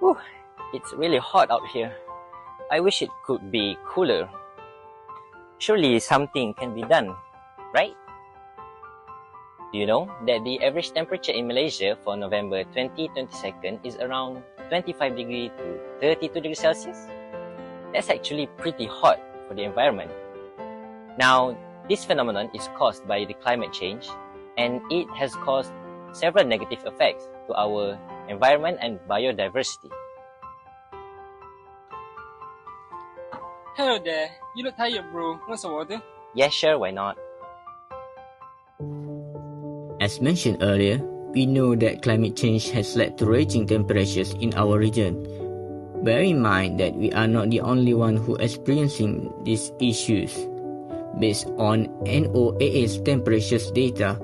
Whew, it's really hot out here. I wish it could be cooler. Surely something can be done, right? Do you know that the average temperature in Malaysia for November 2022 is around 25 degrees to 32 degrees Celsius? That's actually pretty hot for the environment. Now, this phenomenon is caused by the climate change, and it has caused several negative effects to our environment and biodiversity. Hello there. You look tired, bro. Want some water? Yeah, sure, why not? As mentioned earlier, we know that climate change has led to raging temperatures in our region. Bear in mind that we are not the only one who are experiencing these issues. Based on NOAA's temperatures data,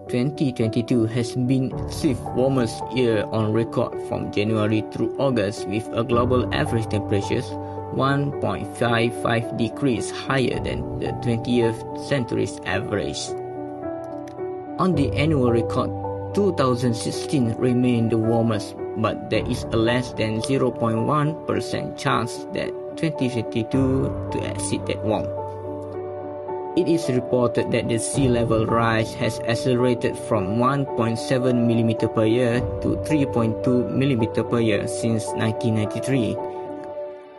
2022 has been the fifth warmest year on record from January through August, with a global average temperatures 1.55 degrees higher than the 20th century's average. On the annual record, 2016 remained the warmest, but there is a less than 0.1% chance that 2022 to exceed that warm. It is reported that the sea level rise has accelerated from 1.7 mm per year to 3.2 mm per year since 1993.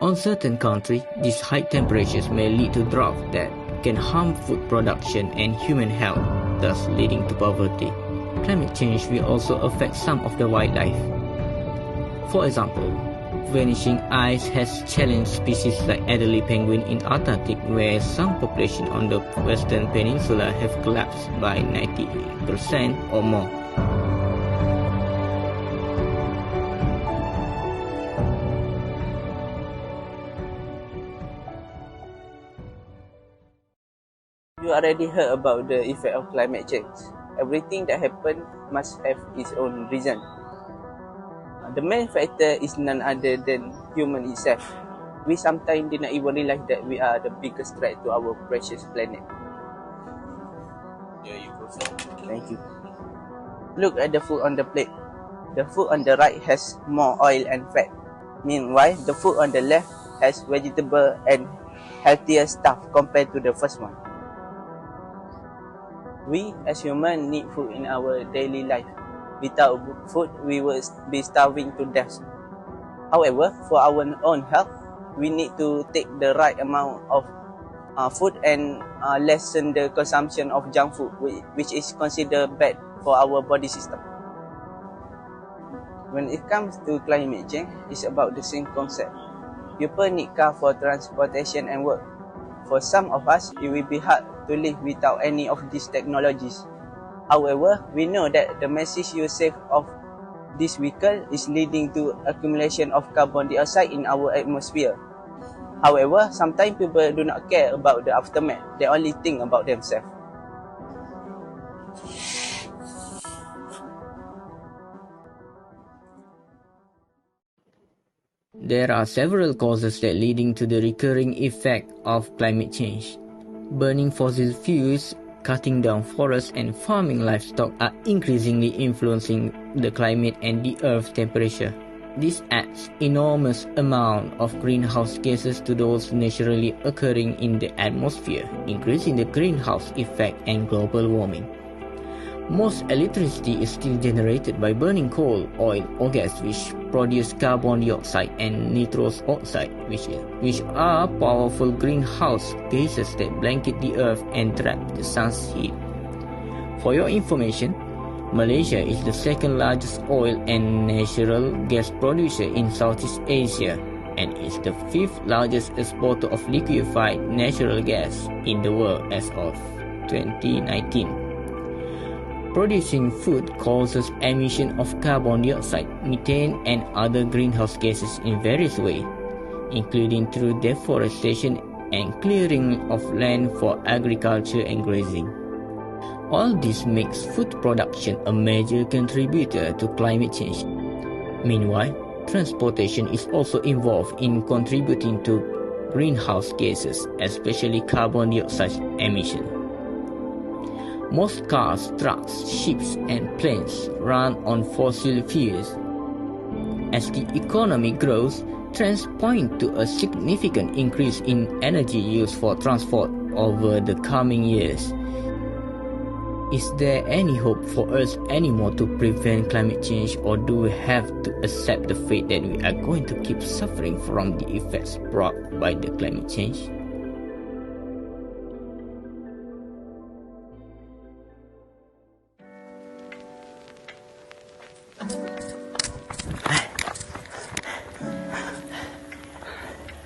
On certain countries, these high temperatures may lead to drought that can harm food production and human health, thus leading to poverty. Climate change will also affect some of the wildlife. For example, vanishing ice has challenged species like Adelie penguin in Antarctic, where some population on the western peninsula have collapsed by 90% or more. You already heard about the effect of climate change. Everything that happens must have its own reason. The main factor is none other than human itself. We sometimes do not even realize that we are the biggest threat to our precious planet. Here you go, sir. Thank you. Look at the food on the plate. The food on the right has more oil and fat. Meanwhile, the food on the left has vegetable and healthier stuff compared to the first one. We as humans need food in our daily life. Without food, we will be starving to death. However, for our own health, we need to take the right amount of food and lessen the consumption of junk food, which is considered bad for our body system. When it comes to climate change, it's about the same concept. People need car for transportation and work. For some of us, it will be hard to live without any of these technologies. However, we know that the massive usage of this vehicle is leading to accumulation of carbon dioxide in our atmosphere. However, sometimes people do not care about the aftermath. They only think about themselves. There are several causes that leading to the recurring effect of climate change. Burning fossil fuels, cutting down forests and farming livestock are increasingly influencing the climate and the Earth's temperature. This adds enormous amount of greenhouse gases to those naturally occurring in the atmosphere, increasing the greenhouse effect and global warming. Most electricity is still generated by burning coal, oil or gas, which produce carbon dioxide and nitrous oxide, which are powerful greenhouse gases that blanket the earth and trap the sun's heat. For your information, Malaysia is the second largest oil and natural gas producer in Southeast Asia and is the fifth largest exporter of liquefied natural gas in the world as of 2019. Producing food causes emission of carbon dioxide, methane and other greenhouse gases in various ways, including through deforestation and clearing of land for agriculture and grazing. All this makes food production a major contributor to climate change. Meanwhile, transportation is also involved in contributing to greenhouse gases, especially carbon dioxide emission. Most cars, trucks, ships and planes run on fossil fuels, As the economy grows, trends point to a significant increase in energy use for transport over the coming years. Is there any hope for us anymore to prevent climate change, or do we have to accept the fate that we are going to keep suffering from the effects brought by the climate change?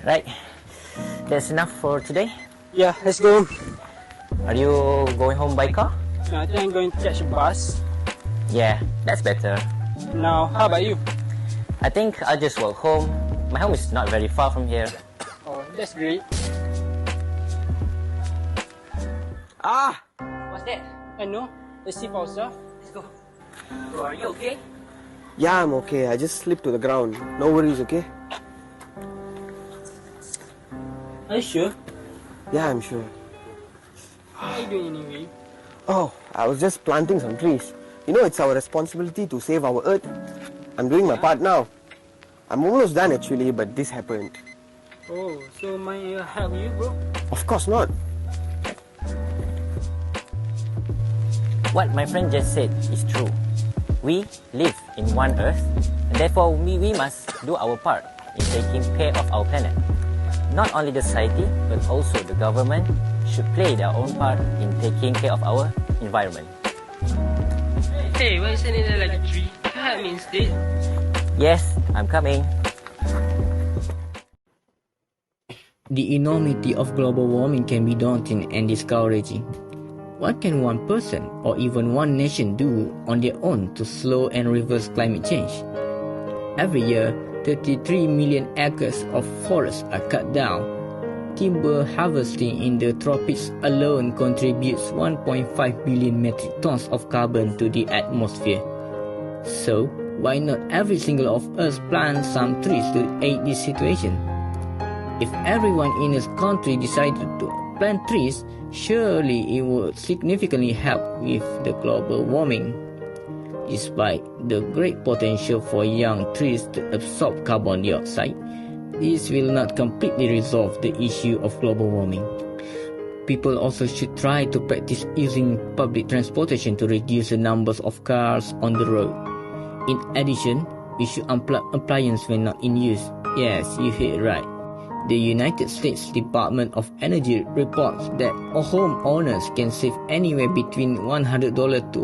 Right, that's enough for today. Yeah, let's go. Are you going home by car? I think I'm going to catch a bus. Yeah, that's better. Now, how about you? I think I'll just walk home. My home is not very far from here. Oh, that's great. What's that? I know. Let's see for ourselves. Let's go. Bro, are you okay? Yeah, I'm okay. I just slipped to the ground. No worries, okay? Are you sure? Yeah, I'm sure. What are you doing anyway? Oh, I was just planting some trees. You know, it's our responsibility to save our earth. I'm doing my part now. I'm almost done actually, but this happened. Oh, so might I help you, bro? Of course not. What my friend just said is true. We live in one earth, and therefore we must do our part in taking care of our planet. Not only the society, but also the government should play their own part in taking care of our environment. Hey, why is it there like a tree? Can you help me instead? Yes, I'm coming. The enormity of global warming can be daunting and discouraging. What can one person or even one nation do on their own to slow and reverse climate change? Every year, 33 million acres of forests are cut down. Timber harvesting in the tropics alone contributes 1.5 billion metric tons of carbon to the atmosphere. So, why not every single of us plant some trees to aid this situation? If everyone in this country decided to plant trees, surely it would significantly help with the global warming. Despite the great potential for young trees to absorb carbon dioxide, this will not completely resolve the issue of global warming. People also should try to practice using public transportation to reduce the numbers of cars on the road. In addition, we should unplug appliances when not in use. Yes, you heard it right. The United States Department of Energy reports that homeowners can save anywhere between $100 to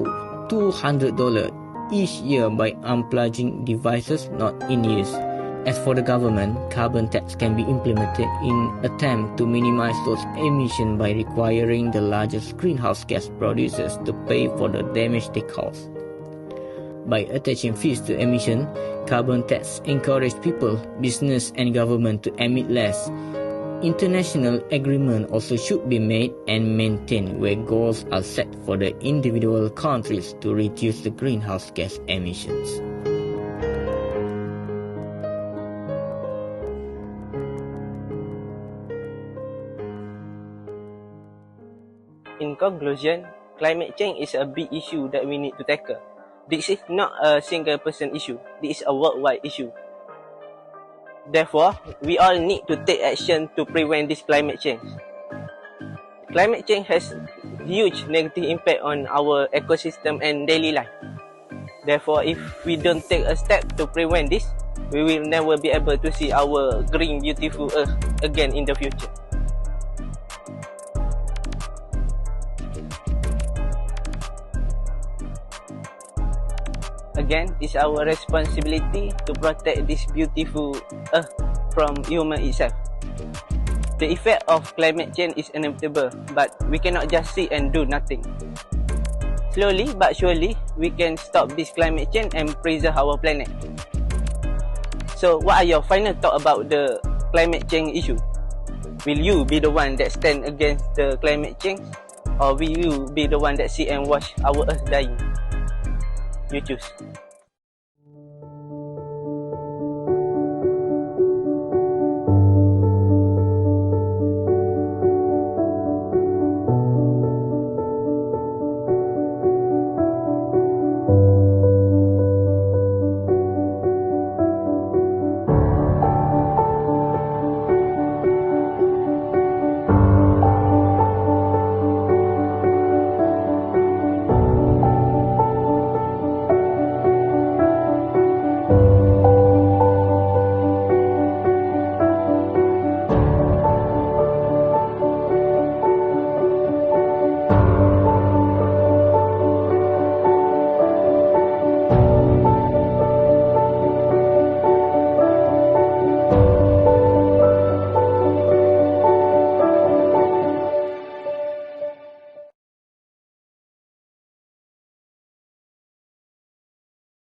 $200 each year by unplugging devices not in use. As for the government, carbon tax can be implemented in attempt to minimize those emissions by requiring the largest greenhouse gas producers to pay for the damage they cause. By attaching fees to emission, carbon tax encourage people, business and government to emit less. International agreement also should be made and maintained where goals are set for the individual countries to reduce the greenhouse gas emissions. In conclusion, climate change is a big issue that we need to tackle. This is not a single person issue. This is a worldwide issue. Therefore, we all need to take action to prevent this climate change. Climate change has huge negative impact on our ecosystem and daily life. Therefore, if we don't take a step to prevent this, we will never be able to see our green, beautiful earth again in the future. Again, it's our responsibility to protect this beautiful earth from human itself. The effect of climate change is inevitable, but we cannot just sit and do nothing. Slowly but surely, we can stop this climate change and preserve our planet. So, what are your final thoughts about the climate change issue? Will you be the one that stand against the climate change, or will you be the one that sit and watch our earth dying? You choose.